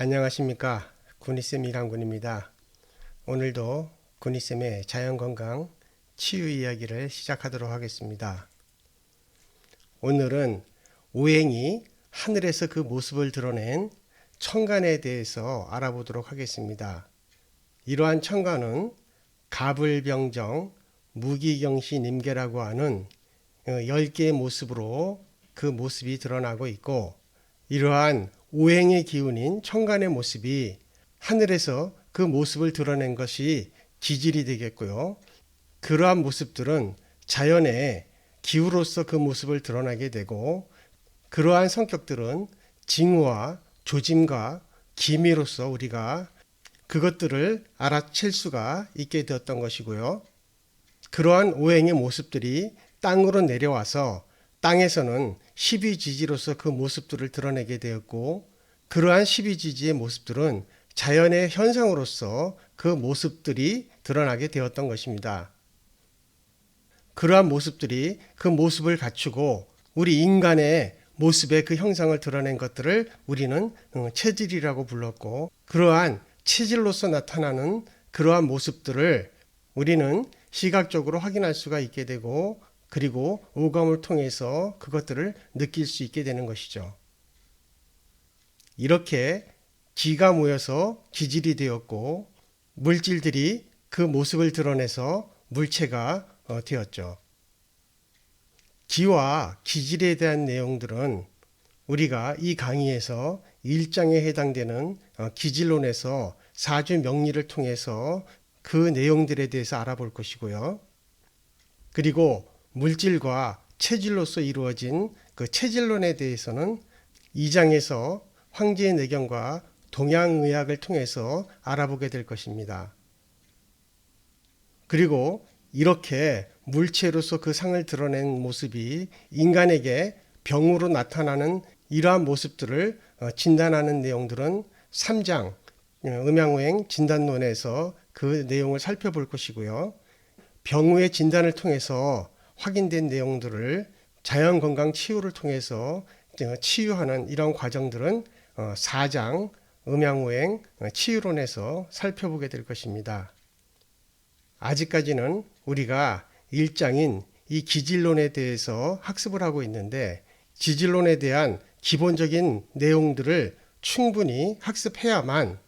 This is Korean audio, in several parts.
안녕하십니까. 군이쌤 이강군입니다. 오늘도 군이쌤의 자연건강 치유 이야기를 시작하도록 하겠습니다. 오늘은 오행이 하늘에서 그 모습을 드러낸 천간에 대해서 알아보도록 하겠습니다. 이러한 천간은 갑을병정, 무기경시, 임계라고 하는 10개의 모습으로 그 모습이 드러나고 있고, 이러한 오행의 기운인 천간의 모습이 하늘에서 그 모습을 드러낸 것이 기질이 되겠고요. 그러한 모습들은 자연의 기후로서 그 모습을 드러나게 되고, 그러한 성격들은 징후와 조짐과 기미로서 우리가 그것들을 알아챌 수가 있게 되었던 것이고요. 그러한 오행의 모습들이 땅으로 내려와서 땅에서는 12지지로서 그 모습들을 드러내게 되었고, 그러한 12지지의 모습들은 자연의 현상으로서 그 모습들이 드러나게 되었던 것입니다. 그러한 모습들이 그 모습을 갖추고 우리 인간의 모습의 그 형상을 드러낸 것들을 우리는 체질이라고 불렀고, 그러한 체질로서 나타나는 그러한 모습들을 우리는 시각적으로 확인할 수가 있게 되고, 그리고 오감을 통해서 그것들을 느낄 수 있게 되는 것이죠. 이렇게 기가 모여서 기질이 되었고, 물질들이 그 모습을 드러내서 물체가 되었죠. 기와 기질에 대한 내용들은 우리가 이 강의에서 1장에 해당되는 기질론에서 사주 명리를 통해서 그 내용들에 대해서 알아볼 것이고요. 그리고 물질과 체질로서 이루어진 그 체질론에 대해서는 2장에서 황제의 내경과 동양의학을 통해서 알아보게 될 것입니다. 그리고 이렇게 물체로서 그 상을 드러낸 모습이 인간에게 병으로 나타나는 이러한 모습들을 진단하는 내용들은 3장 음양오행 진단론에서 그 내용을 살펴볼 것이고요. 병의 진단을 통해서 확인된 내용들을 자연건강 치유를 통해서 치유하는 이런 과정들은 4장 음양오행 치유론에서 살펴보게 될 것입니다. 아직까지는 우리가 1장인 이 기질론에 대해서 학습을 하고 있는데, 기질론에 대한 기본적인 내용들을 충분히 학습해야만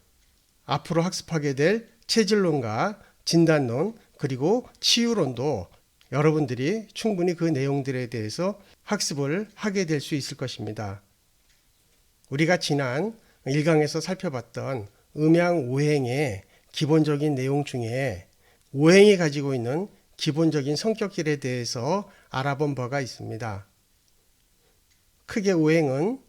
앞으로 학습하게 될 체질론과 진단론 그리고 치유론도 여러분들이 충분히 그 내용들에 대해서 학습을 하게 될 수 있을 것입니다. 우리가 지난 1강에서 살펴봤던 음양오행의 기본적인 내용 중에 오행이 가지고 있는 기본적인 성격들에 대해서 알아본 바가 있습니다. 크게 오행은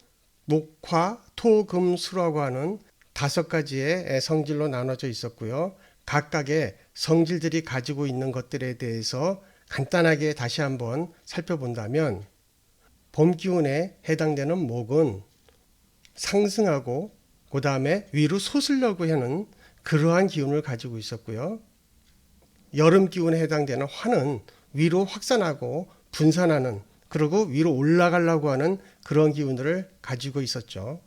목, 화, 토, 금, 수라고 하는 5가지의 성질로 나눠져 있었고요. 각각의 성질들이 가지고 있는 것들에 대해서 간단하게 다시 한번 살펴본다면, 봄 기운에 해당되는 목은 상승하고 그 다음에 위로 솟으려고 하는 그러한 기운을 가지고 있었고요. 여름 기운에 해당되는 화는 위로 확산하고 분산하는, 그리고 위로 올라가려고 하는 그런 기운들을 가지고 있었죠.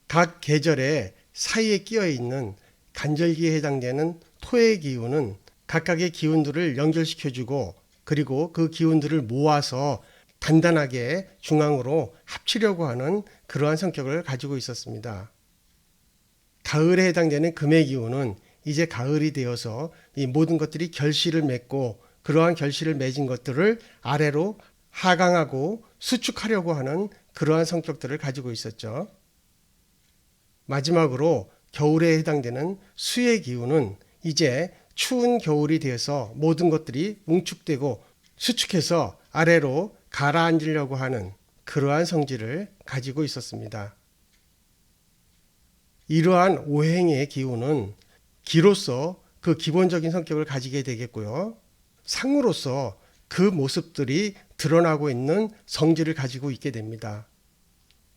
각 계절의 사이에 끼어 있는 간절기에 해당되는 토의 기운은 각각의 기운들을 연결시켜주고, 그리고 그 기운들을 모아서 단단하게 중앙으로 합치려고 하는 그러한 성격을 가지고 있었습니다. 가을에 해당되는 금의 기운은 이제 가을이 되어서 이 모든 것들이 결실을 맺고, 그러한 결실을 맺은 것들을 아래로 하강하고 수축하려고 하는 그러한 성격들을 가지고 있었죠. 마지막으로 겨울에 해당되는 수의 기운은 이제 추운 겨울이 되어서 모든 것들이 뭉축되고 수축해서 아래로 가라앉으려고 하는 그러한 성질을 가지고 있었습니다. 이러한 오행의 기운은 기로서 그 기본적인 성격을 가지게 되겠고요. 상으로서 그 모습들이 드러나고 있는 성질을 가지고 있게 됩니다.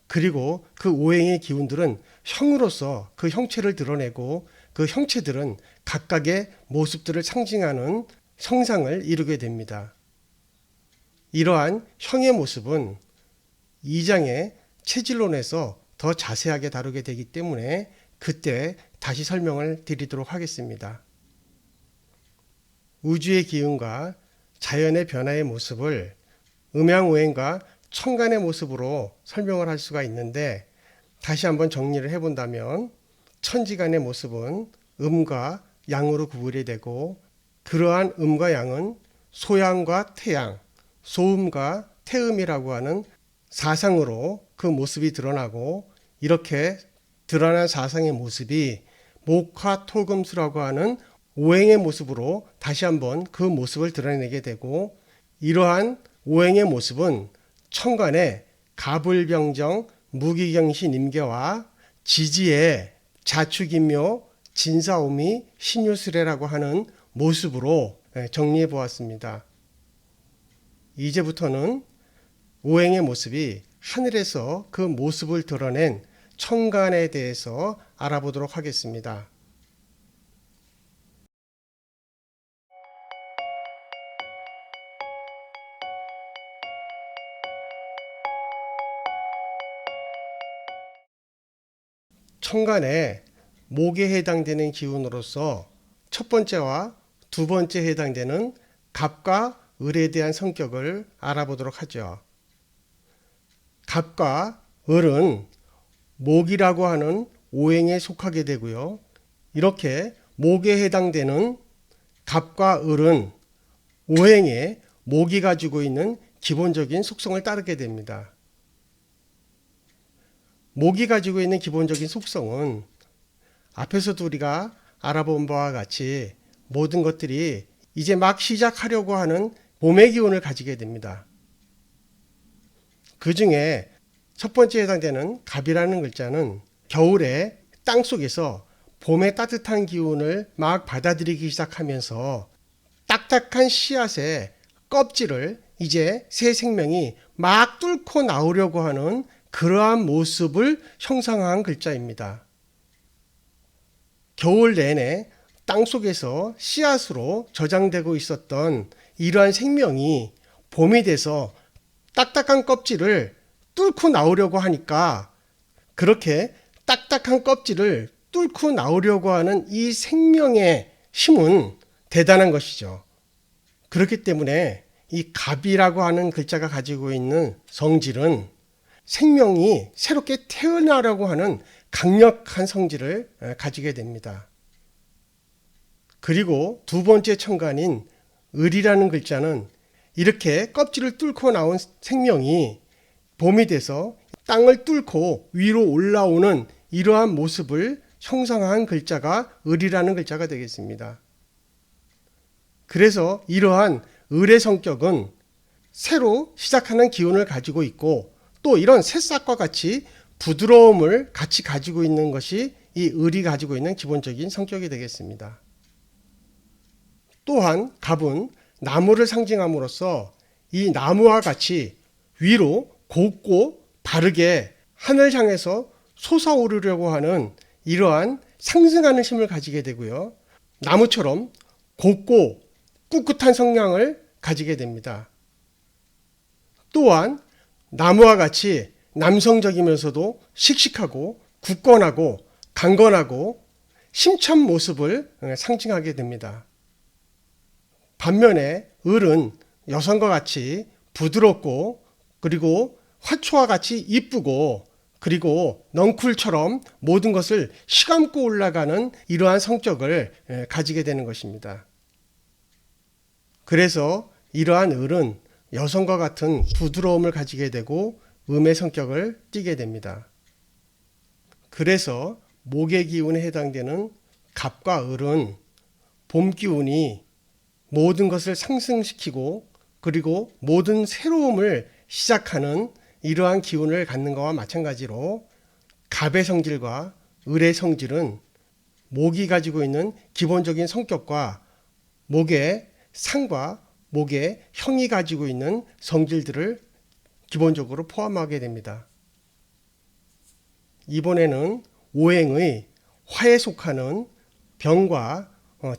그리고 그 오행의 기운들은 형으로서 그 형체를 드러내고, 그 형체들은 각각의 모습들을 상징하는 형상을 이루게 됩니다. 이러한 형의 모습은 2장의 체질론에서 더 자세하게 다루게 되기 때문에 그때 다시 설명을 드리도록 하겠습니다. 우주의 기운과 자연의 변화의 모습을 음양오행과 천간의 모습으로 설명을 할 수가 있는데, 다시 한번 정리를 해본다면 천지간의 모습은 음과 양으로 구분이 되고, 그러한 음과 양은 소양과 태양, 소음과 태음이라고 하는 사상으로 그 모습이 드러나고, 이렇게 드러난 사상의 모습이 목화토금수라고 하는 오행의 모습으로 다시 한번 그 모습을 드러내게 되고, 이러한 오행의 모습은 천간의 가불병정, 무기경신 임계와 지지의 자축인묘, 진사오미, 신유술해라고 하는 모습으로 정리해 보았습니다. 이제부터는 오행의 모습이 하늘에서 그 모습을 드러낸 천간에 대해서 알아보도록 하겠습니다. 천간에 목에 해당되는 기운으로서 첫 번째와 두 번째 해당되는 갑과 을에 대한 성격을 알아보도록 하죠. 갑과 을은 목이라고 하는 오행에 속하게 되고요. 이렇게 목에 해당되는 갑과 을은 오행에 목이 가지고 있는 기본적인 속성을 따르게 됩니다. 목이 가지고 있는 기본적인 속성은 앞에서도 우리가 알아본 바와 같이 모든 것들이 이제 막 시작하려고 하는 봄의 기운을 가지게 됩니다. 그 중에 첫 번째 해당되는 갑이라는 글자는 겨울에 땅 속에서 봄의 따뜻한 기운을 막 받아들이기 시작하면서 딱딱한 씨앗의 껍질을 이제 새 생명이 막 뚫고 나오려고 하는 그러한 모습을 형상화한 글자입니다. 겨울 내내 땅속에서 씨앗으로 저장되고 있었던 이러한 생명이 봄이 돼서 딱딱한 껍질을 뚫고 나오려고 하니까, 그렇게 딱딱한 껍질을 뚫고 나오려고 하는 이 생명의 힘은 대단한 것이죠. 그렇기 때문에 이 갑이라고 하는 글자가 가지고 있는 성질은 생명이 새롭게 태어나려고 하는 강력한 성질을 가지게 됩니다. 그리고 두 번째 천간인 을이라는 글자는 이렇게 껍질을 뚫고 나온 생명이 봄이 돼서 땅을 뚫고 위로 올라오는 이러한 모습을 형상화한 글자가 을이라는 글자가 되겠습니다. 그래서 이러한 을의 성격은 새로 시작하는 기운을 가지고 있고, 또 이런 새싹과 같이 부드러움을 같이 가지고 있는 것이 이 을이 가지고 있는 기본적인 성격이 되겠습니다. 또한 갑은 나무를 상징함으로써 이 나무와 같이 위로 곱고 바르게 하늘 향해서 솟아오르려고 하는 이러한 상승하는 힘을 가지게 되고요. 나무처럼 곱고 꿋꿋한 성향을 가지게 됩니다. 또한 나무와 같이 남성적이면서도 씩씩하고 굳건하고 강건하고 힘찬 모습을 상징하게 됩니다. 반면에 을은 여성과 같이 부드럽고, 그리고 화초와 같이 이쁘고, 그리고 넝쿨처럼 모든 것을 시감고 올라가는 이러한 성격을 가지게 되는 것입니다. 그래서 이러한 을은 여성과 같은 부드러움을 가지게 되고 음의 성격을 띠게 됩니다. 그래서 목의 기운에 해당되는 갑과 을은 봄 기운이 모든 것을 상승시키고, 그리고 모든 새로움을 시작하는 이러한 기운을 갖는 것과 마찬가지로 갑의 성질과 을의 성질은 목이 가지고 있는 기본적인 성격과 목의 상과 목의 형이 가지고 있는 성질들을 기본적으로 포함하게 됩니다. 이번에는 오행의 화에 속하는 병과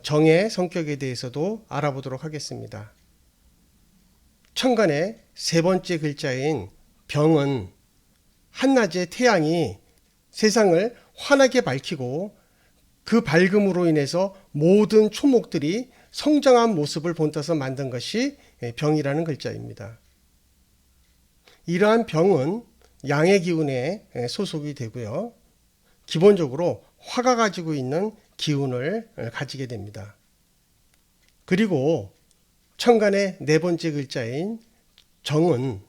정의 성격에 대해서도 알아보도록 하겠습니다. 천간의 세 번째 글자인 병은 한낮에 태양이 세상을 환하게 밝히고 그 밝음으로 인해서 모든 초목들이 성장한 모습을 본떠서 만든 것이 병이라는 글자입니다. 이러한 병은 양의 기운에 소속이 되고요. 기본적으로 화가 가지고 있는 기운을 가지게 됩니다. 그리고 천간의 네 번째 글자인 정은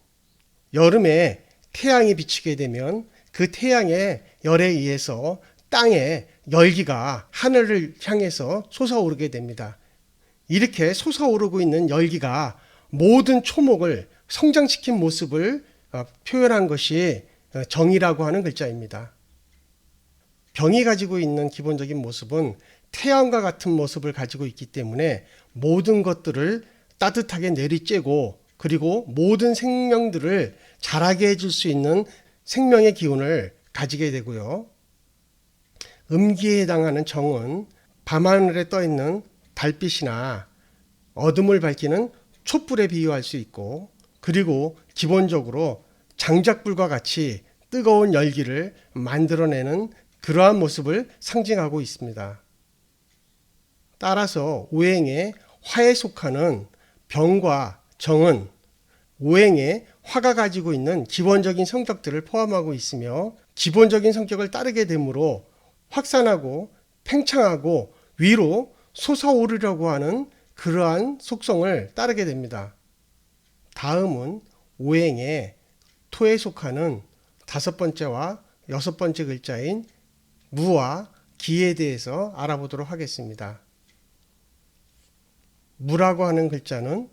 여름에 태양이 비치게 되면 그 태양의 열에 의해서 땅에 열기가 하늘을 향해서 솟아오르게 됩니다. 이렇게 솟아오르고 있는 열기가 모든 초목을 성장시킨 모습을 표현한 것이 정이라고 하는 글자입니다. 병이 가지고 있는 기본적인 모습은 태양과 같은 모습을 가지고 있기 때문에 모든 것들을 따뜻하게 내리쬐고 그리고 모든 생명들을 자라게 해줄 수 있는 생명의 기운을 가지게 되고요. 음기에 해당하는 정은 밤하늘에 떠있는 달빛이나 어둠을 밝히는 촛불에 비유할 수 있고 그리고 기본적으로 장작불과 같이 뜨거운 열기를 만들어내는 그러한 모습을 상징하고 있습니다. 따라서 오행의 화에 속하는 병과 정은 오행의 화가 가지고 있는 기본적인 성격들을 포함하고 있으며 기본적인 성격을 따르게 되므로 확산하고 팽창하고 위로 솟아오르려고 하는 그러한 속성을 따르게 됩니다. 다음은 오행의 토에 속하는 다섯 번째와 여섯 번째 글자인 무와 기에 대해서 알아보도록 하겠습니다. 무라고 하는 글자는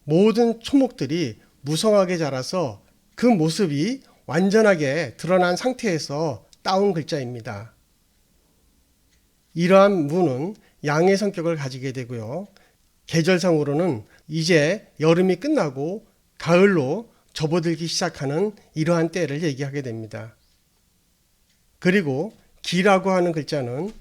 모든 초목들이 무성하게 자라서 그 모습이 완전하게 드러난 상태에서 따온 글자입니다. 이러한 무는 양의 성격을 가지게 되고요. 계절상으로는 이제 여름이 끝나고 가을로 접어들기 시작하는 이러한 때를 얘기하게 됩니다. 그리고 기라고 하는 글자는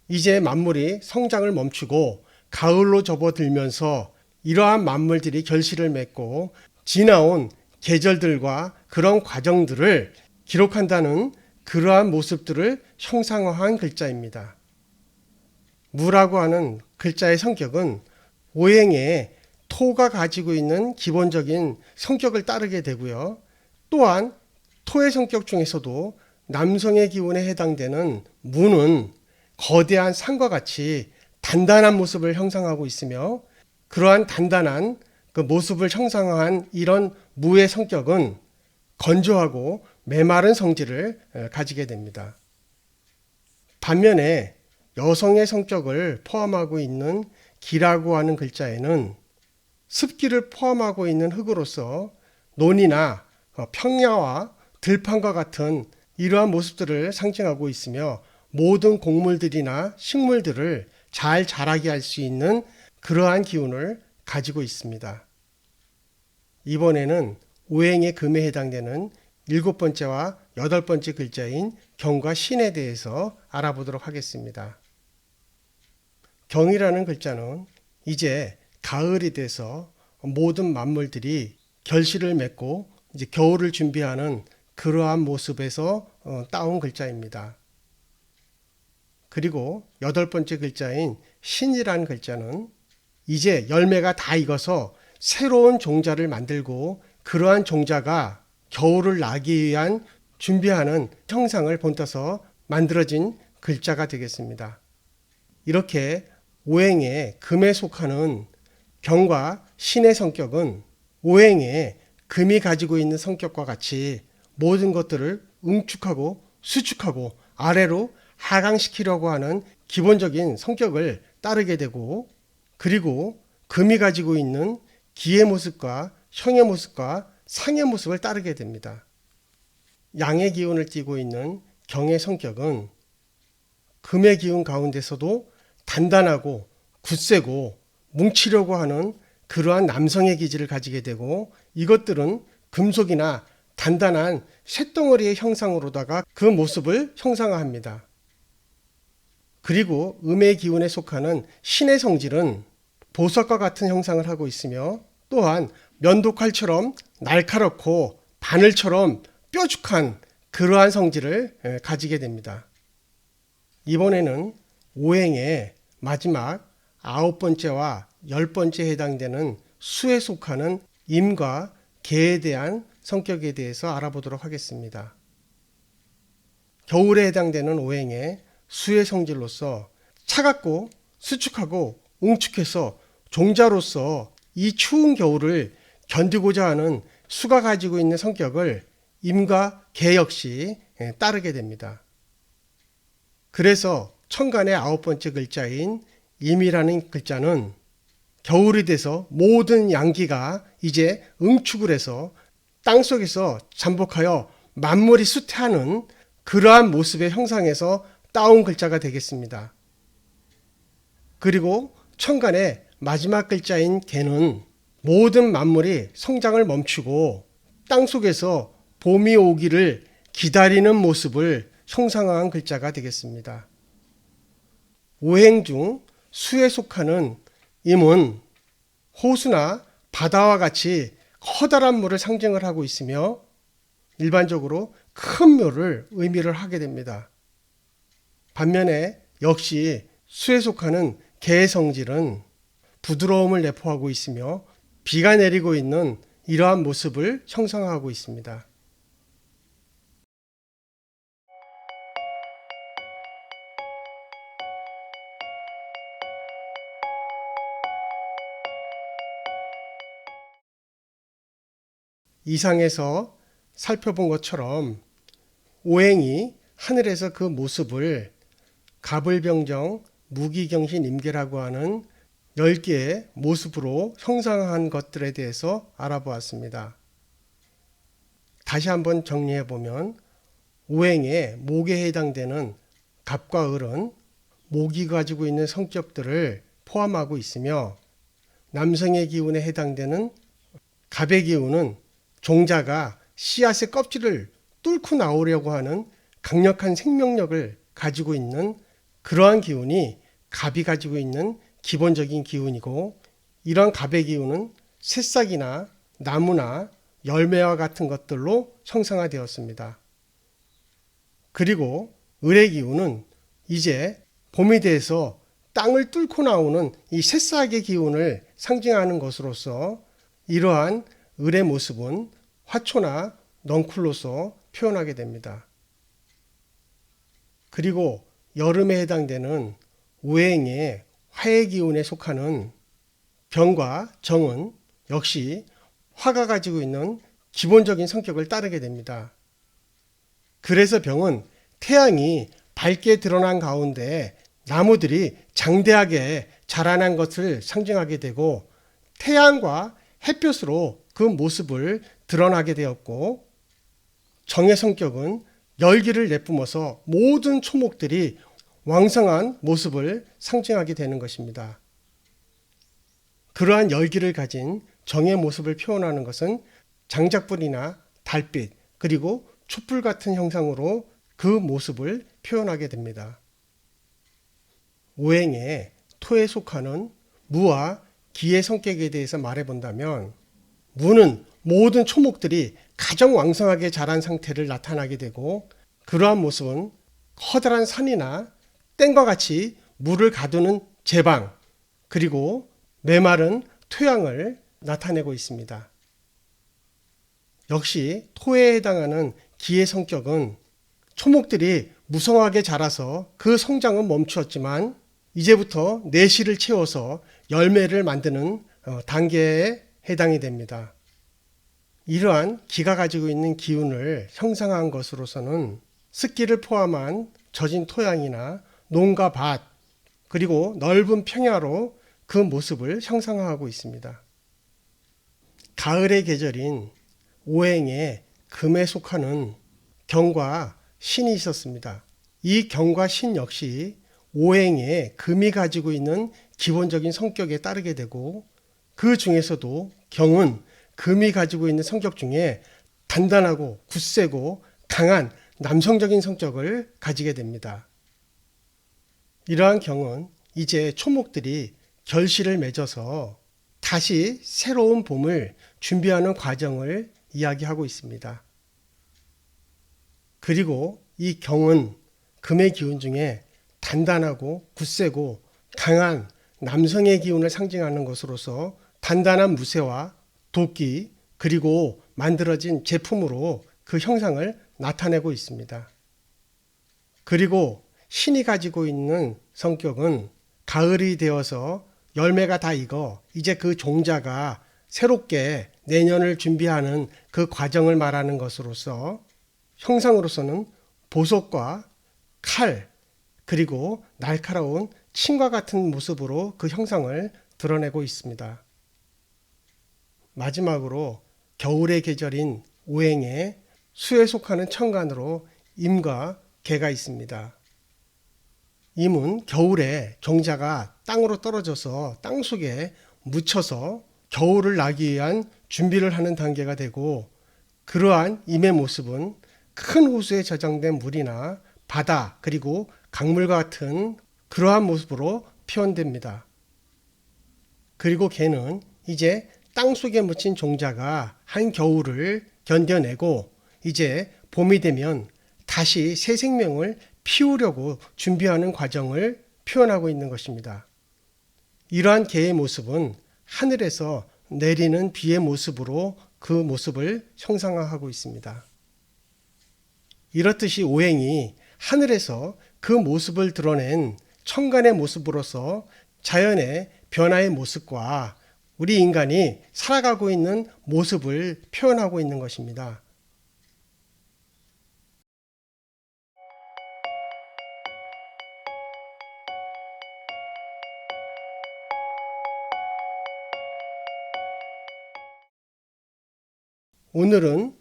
이제 만물이 성장을 멈추고 가을로 접어들면서 이러한 만물들이 결실을 맺고 지나온 계절들과 그런 과정들을 기록한다는 그러한 모습들을 형상화한 글자입니다. 무라고 하는 글자의 성격은 오행의 토가 가지고 있는 기본적인 성격을 따르게 되고요. 또한 토의 성격 중에서도 남성의 기운에 해당되는 무는 거대한 산과 같이 단단한 모습을 형상하고 있으며 그러한 단단한 그 모습을 형상화한 이런 무의 성격은 건조하고 메마른 성질을 가지게 됩니다. 반면에 여성의 성격을 포함하고 있는 기라고 하는 글자에는 습기를 포함하고 있는 흙으로서 논이나 평야와 들판과 같은 이러한 모습들을 상징하고 있으며 모든 곡물들이나 식물들을 잘 자라게 할 수 있는 그러한 기운을 가지고 있습니다. 이번에는 오행의 금에 해당되는 일곱 번째와 여덟 번째 글자인 경과 신에 대해서 알아보도록 하겠습니다. 경이라는 글자는 이제 가을이 돼서 모든 만물들이 결실을 맺고 이제 겨울을 준비하는 그러한 모습에서 따온 글자입니다. 그리고 여덟 번째 글자인 신이라는 글자는 이제 열매가 다 익어서 새로운 종자를 만들고 그러한 종자가 겨울을 나기 위한 준비하는 형상을 본떠서 만들어진 글자가 되겠습니다. 이렇게 오행의 금에 속하는 경과 신의 성격은 오행의 금이 가지고 있는 성격과 같이 모든 것들을 응축하고 수축하고 아래로 하강시키려고 하는 기본적인 성격을 따르게 되고 그리고 금이 가지고 있는 기의 모습과 형의 모습과 상의 모습을 따르게 됩니다. 양의 기운을 띠고 있는 경의 성격은 금의 기운 가운데서도 단단하고 굳세고 뭉치려고 하는 그러한 남성의 기질을 가지게 되고 이것들은 금속이나 단단한 쇳덩어리의 형상으로다가 그 모습을 형상화합니다. 그리고 음의 기운에 속하는 신의 성질은 보석과 같은 형상을 하고 있으며 또한 면도칼처럼 날카롭고 바늘처럼 뾰족한 그러한 성질을 가지게 됩니다. 이번에는 오행의 마지막 9번째와 10번째에 해당되는 수에 속하는 임과 개에 대한 성격에 대해서 알아보도록 하겠습니다. 겨울에 해당되는 오행의 수의 성질로서 차갑고 수축하고 응축해서 종자로서 이 추운 겨울을 견디고자 하는 수가 가지고 있는 성격을 임과 개 역시 따르게 됩니다. 그래서 천간의 9번째 글자인 임이라는 글자는 겨울이 돼서 모든 양기가 이제 응축을 해서 땅속에서 잠복하여 만물이 쇠퇴하는 그러한 모습의 형상에서 따온 글자가 되겠습니다. 그리고 천간의 마지막 글자인 개는 모든 만물이 성장을 멈추고 땅속에서 봄이 오기를 기다리는 모습을 형상화한 글자가 되겠습니다. 오행 중 수에 속하는 임은 호수나 바다와 같이 커다란 물을 상징을 하고 있으며 일반적으로 큰 묘를 의미를 하게 됩니다. 반면에 역시 수에 속하는 개의 성질은 부드러움을 내포하고 있으며 비가 내리고 있는 이러한 모습을 형상화하고 있습니다. 이상에서 살펴본 것처럼 오행이 하늘에서 그 모습을 갑을병정, 무기경신, 임계라고 하는 10개의 모습으로 형상한 것들에 대해서 알아보았습니다. 다시 한번 정리해보면 오행의 목에 해당되는 갑과 을은 목이 가지고 있는 성격들을 포함하고 있으며 남성의 기운에 해당되는 갑의 기운은 종자가 씨앗의 껍질을 뚫고 나오려고 하는 강력한 생명력을 가지고 있는 그러한 기운이 갑이 가지고 있는 기본적인 기운이고, 이러한 갑의 기운은 새싹이나 나무나 열매와 같은 것들로 형상화되었습니다. 그리고 을의 기운은 이제 봄이 돼서 땅을 뚫고 나오는 이 새싹의 기운을 상징하는 것으로서 이러한 을의 모습은 화초나 넝쿨로서 표현하게 됩니다. 그리고 여름에 해당되는 오행의 화의 기운에 속하는 병과 정은 역시 화가 가지고 있는 기본적인 성격을 따르게 됩니다. 그래서 병은 태양이 밝게 드러난 가운데 나무들이 장대하게 자라난 것을 상징하게 되고, 태양과 햇볕으로 그 모습을 드러나게 되었고, 정의 성격은 열기를 내뿜어서 모든 초목들이 왕성한 모습을 상징하게 되는 것입니다. 그러한 열기를 가진 정의 모습을 표현하는 것은 장작불이나 달빛 그리고 촛불 같은 형상으로 그 모습을 표현하게 됩니다. 오행의 토에 속하는 무와 기의 성격에 대해서 말해본다면, 무는 모든 초목들이 가장 왕성하게 자란 상태를 나타나게 되고, 그러한 모습은 커다란 산이나 땡과 같이 물을 가두는 제방 그리고 메마른 토양을 나타내고 있습니다. 역시 토에 해당하는 기의 성격은 초목들이 무성하게 자라서 그 성장은 멈추었지만 이제부터 내실을 채워서 열매를 만드는 단계에 해당이 됩니다. 이러한 기가 가지고 있는 기운을 형상한 것으로서는 습기를 포함한 젖은 토양이나 농가 밭 그리고 넓은 평야로 그 모습을 형상화하고 있습니다. 가을의 계절인 오행의 금에 속하는 경과 신이 있었습니다. 이 경과 신 역시 오행의 금이 가지고 있는 기본적인 성격에 따르게 되고, 그 중에서도 경은 금이 가지고 있는 성격 중에 단단하고 굳세고 강한 남성적인 성격을 가지게 됩니다. 이러한 경은 이제 초목들이 결실을 맺어서 다시 새로운 봄을 준비하는 과정을 이야기하고 있습니다. 그리고 이 경은 금의 기운 중에 단단하고 굳세고 강한 남성의 기운을 상징하는 것으로서 단단한 무쇠와 도끼 그리고 만들어진 제품으로 그 형상을 나타내고 있습니다. 그리고 신이 가지고 있는 성격은 가을이 되어서 열매가 다 익어 이제 그 종자가 새롭게 내년을 준비하는 그 과정을 말하는 것으로서 형상으로서는 보석과 칼 그리고 날카로운 침과 같은 모습으로 그 형상을 드러내고 있습니다. 마지막으로 겨울의 계절인 오행에 수에 속하는 천간으로 임과 개가 있습니다. 임은 겨울에 종자가 땅으로 떨어져서 땅 속에 묻혀서 겨울을 나기 위한 준비를 하는 단계가 되고, 그러한 임의 모습은 큰 호수에 저장된 물이나 바다 그리고 강물과 같은 그러한 모습으로 표현됩니다. 그리고 개는 이제 땅 속에 묻힌 종자가 한 겨울을 견뎌내고 이제 봄이 되면 다시 새 생명을 피우려고 준비하는 과정을 표현하고 있는 것입니다. 이러한 개의 모습은 하늘에서 내리는 비의 모습으로 그 모습을 형상화하고 있습니다. 이렇듯이 오행이 하늘에서 그 모습을 드러낸 천간의 모습으로서 자연의 변화의 모습과 우리 인간이 살아가고 있는 모습을 표현하고 있는 것입니다. 오늘은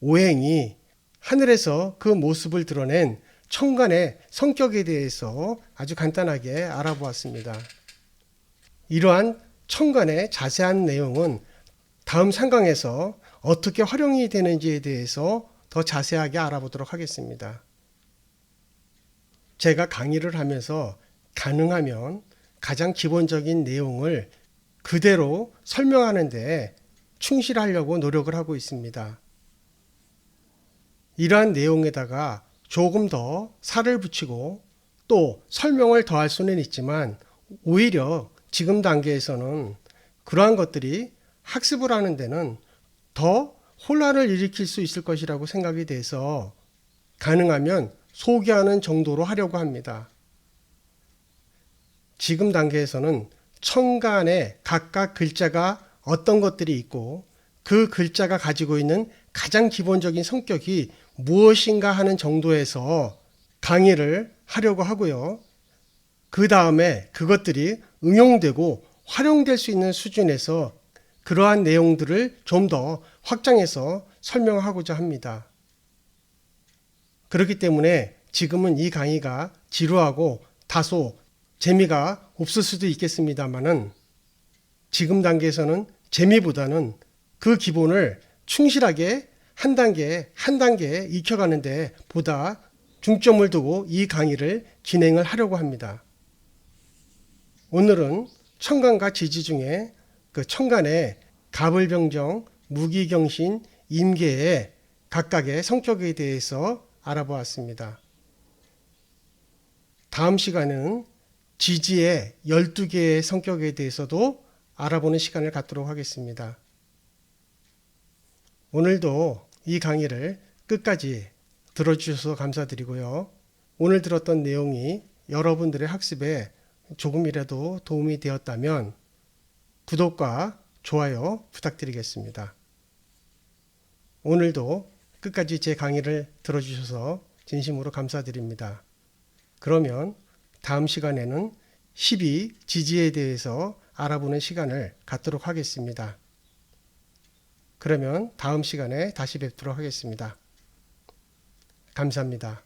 오행이 하늘에서 그 모습을 드러낸 천간의 성격에 대해서 아주 간단하게 알아보았습니다. 이러한 천간의 자세한 내용은 다음 상강에서 어떻게 활용이 되는지에 대해서 더 자세하게 알아보도록 하겠습니다. 제가 강의를 하면서 가능하면 가장 기본적인 내용을 그대로 설명하는 데 충실하려고 노력을 하고 있습니다. 이러한 내용에다가 조금 더 살을 붙이고 또 설명을 더할 수는 있지만, 오히려 지금 단계에서는 그러한 것들이 학습을 하는 데는 더 혼란을 일으킬 수 있을 것이라고 생각이 돼서 가능하면 소개하는 정도로 하려고 합니다. 지금 단계에서는 천간에 각각 글자가 어떤 것들이 있고 그 글자가 가지고 있는 가장 기본적인 성격이 무엇인가 하는 정도에서 강의를 하려고 하고요. 그 다음에 그것들이 응용되고 활용될 수 있는 수준에서 그러한 내용들을 좀 더 확장해서 설명하고자 합니다. 그렇기 때문에 지금은 이 강의가 지루하고 다소 재미가 없을 수도 있겠습니다만은, 지금 단계에서는 재미보다는 그 기본을 충실하게 한 단계 한 단계 익혀가는데 보다 중점을 두고 이 강의를 진행을 하려고 합니다. 오늘은 천간과 지지 중에 그 천간의 갑을병정, 무기경신, 임계의 각각의 성격에 대해서 알아보았습니다. 다음 시간은 지지의 12개의 성격에 대해서도 알아보는 시간을 갖도록 하겠습니다. 오늘도 이 강의를 끝까지 들어주셔서 감사드리고요. 오늘 들었던 내용이 여러분들의 학습에 조금이라도 도움이 되었다면 구독과 좋아요 부탁드리겠습니다. 오늘도 끝까지 제 강의를 들어주셔서 진심으로 감사드립니다. 그러면 다음 시간에는 12 지지에 대해서 알아보는 시간을 갖도록 하겠습니다. 그러면 다음 시간에 다시 뵙도록 하겠습니다. 감사합니다.